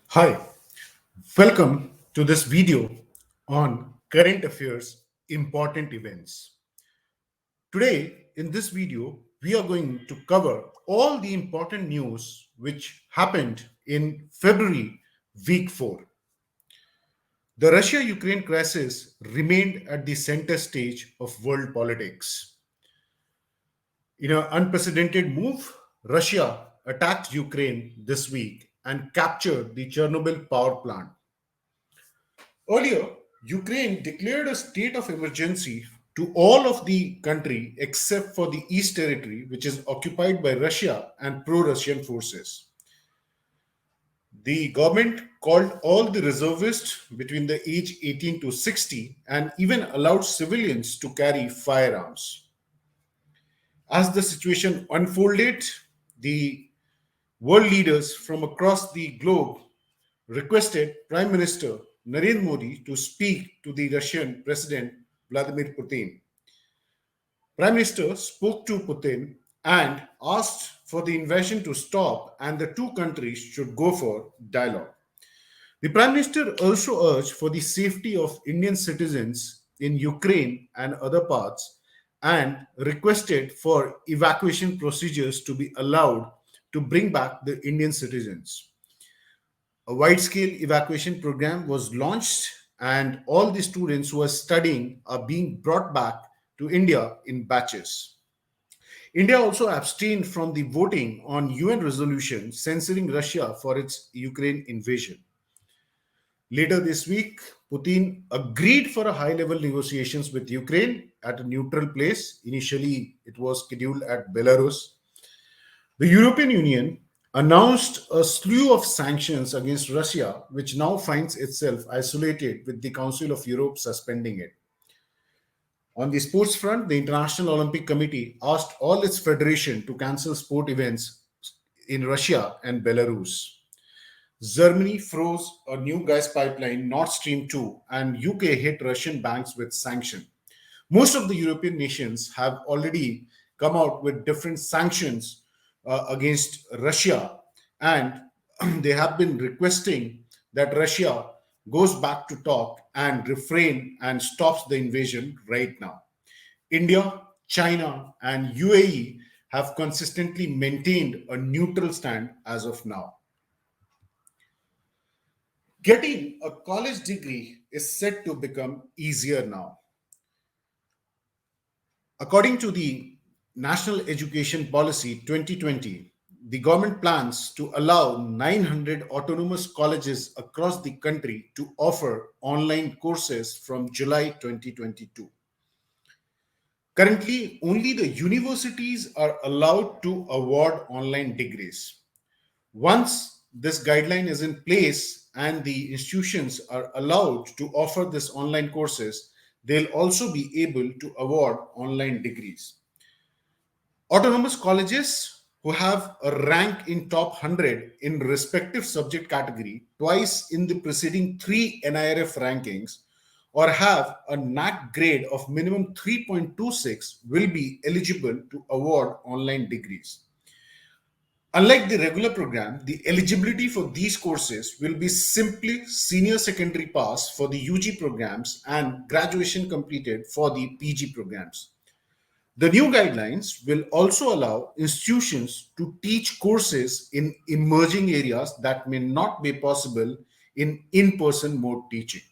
Hi, welcome to this video on current affairs important events. Today, in this video, we are going to cover all the important news which happened in February week 4. The Russia Ukraine crisis remained at the center stage of world politics. In an unprecedented move, Russia attacked Ukraine this week and captured the Chernobyl power plant. Earlier, Ukraine declared a state of emergency to all of the country except for the East Territory, which is occupied by Russia and pro Russian forces. The government called all the reservists between the age 18 to 60 and even allowed civilians to carry firearms. As the situation unfolded, the world leaders from across the globe requested Prime Minister Narendra Modi to speak to the Russian President Vladimir Putin. Prime Minister spoke to Putin and asked for the invasion to stop and the two countries should go for dialogue. The Prime Minister also urged for the safety of Indian citizens in Ukraine and other parts and requested for evacuation procedures to be allowed to bring back the Indian citizens. A wide-scale evacuation program was launched and all the students who are studying are being brought back to India in batches. India also abstained from the voting on UN resolution censoring Russia for its Ukraine invasion. Later this week, Putin agreed for a high-level negotiations with Ukraine at a neutral place. Initially, it was scheduled at Belarus. The European Union announced a slew of sanctions against Russia, which now finds itself isolated with the Council of Europe suspending it. On the sports front, the International Olympic Committee asked all its federations to cancel sport events in Russia and Belarus. Germany froze a new gas pipeline, Nord Stream 2, and UK hit Russian banks with sanctions. Most of the European nations have already come out with different sanctions against Russia, and they have been requesting that Russia goes back to talk and refrain and stops the invasion right now. India, China, and UAE have consistently maintained a neutral stand as of now. Getting a college degree is set to become easier now. According to the National Education Policy 2020, the government plans to allow 900 autonomous colleges across the country to offer online courses from July 2022. Currently, only the universities are allowed to award online degrees. Once this guideline is in place and the institutions are allowed to offer this online courses, they'll also be able to award online degrees. Autonomous colleges who have a rank in top 100 in respective subject category twice in the preceding 3 NIRF rankings or have a NAC grade of minimum 3.26 will be eligible to award online degrees. Unlike the regular program, the eligibility for these courses will be simply senior secondary pass for the UG programs and graduation completed for the PG programs. The new guidelines will also allow institutions to teach courses in emerging areas that may not be possible in in-person mode teaching.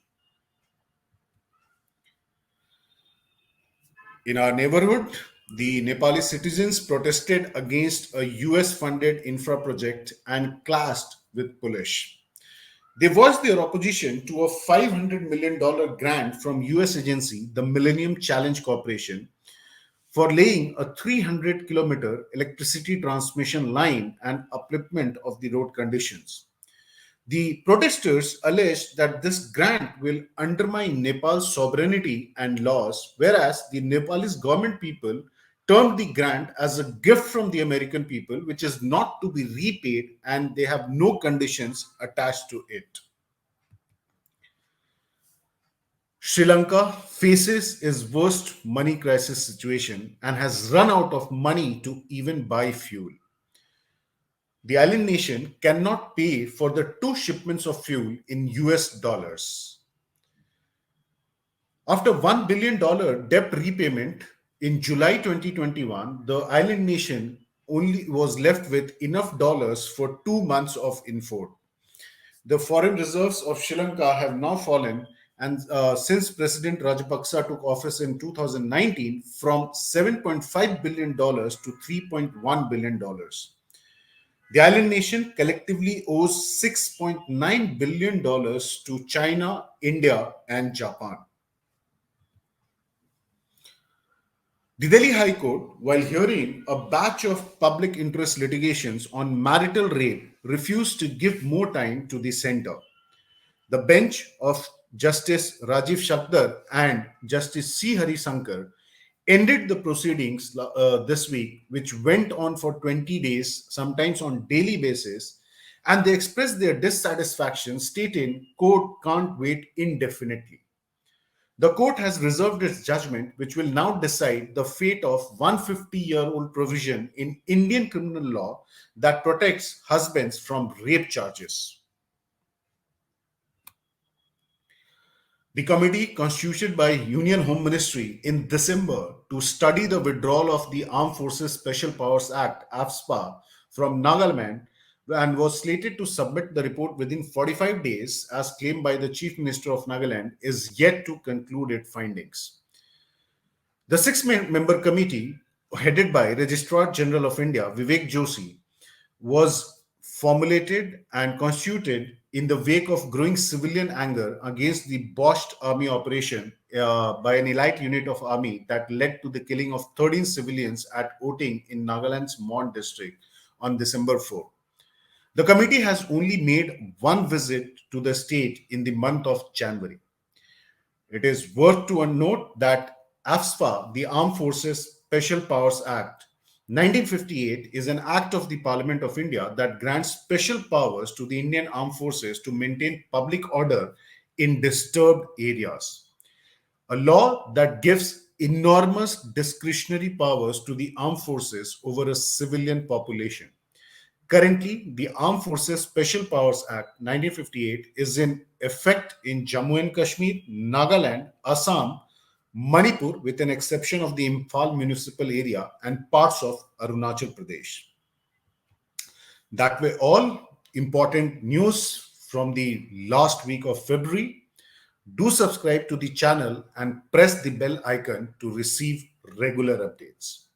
In our neighborhood, the Nepali citizens protested against a US-funded infra project and clashed with police. They voiced their opposition to a $500 million grant from US agency, the Millennium Challenge Corporation, for laying a 300-kilometer electricity transmission line and upliftment of the road conditions. The protesters alleged that this grant will undermine Nepal's sovereignty and laws, whereas the Nepalese government people termed the grant as a gift from the American people, which is not to be repaid, and they have no conditions attached to it. Sri Lanka faces its worst money crisis situation and has run out of money to even buy fuel. The island nation cannot pay for the two shipments of fuel in US dollars. After $1 billion debt repayment in July 2021, the island nation only was left with enough dollars for 2 months of import. The foreign reserves of Sri Lanka have now fallen, and since President Rajapaksa took office in 2019, from $7.5 billion to $3.1 billion. The island nation collectively owes $6.9 billion to China, India, and Japan. The Delhi High Court, while hearing a batch of public interest litigations on marital rape, refused to give more time to the center. The bench of Justice Rajiv Shakdar and Justice C. Hari Shankar ended the proceedings this week, which went on for 20 days, sometimes on daily basis, and they expressed their dissatisfaction, stating, "Court can't wait indefinitely." The court has reserved its judgment, which will now decide the fate of 150-year-old provision in Indian criminal law that protects husbands from rape charges. The committee constituted by Union Home Ministry in December to study the withdrawal of the Armed Forces Special Powers Act (AFSPA) from Nagaland and was slated to submit the report within 45 days, as claimed by the Chief Minister of Nagaland, is yet to conclude its findings. The six-member committee, headed by Registrar General of India Vivek Joshi, was formulated and constituted in the wake of growing civilian anger against the botched army operation by an elite unit of army that led to the killing of 13 civilians at Oting in Nagaland's Mon district on December 4. The committee has only made one visit to the state in the month of January. It is worth to note that AFSPA, the Armed Forces Special Powers Act 1958, is an act of the Parliament of India that grants special powers to the Indian Armed Forces to maintain public order in disturbed areas. A law that gives enormous discretionary powers to the armed forces over a civilian population. Currently, the Armed Forces Special Powers Act 1958 is in effect in Jammu and Kashmir, Nagaland, Assam, Manipur, with an exception of the Imphal municipal area and parts of Arunachal Pradesh. That were all important news from the last week of February. Do subscribe to the channel and press the bell icon to receive regular updates.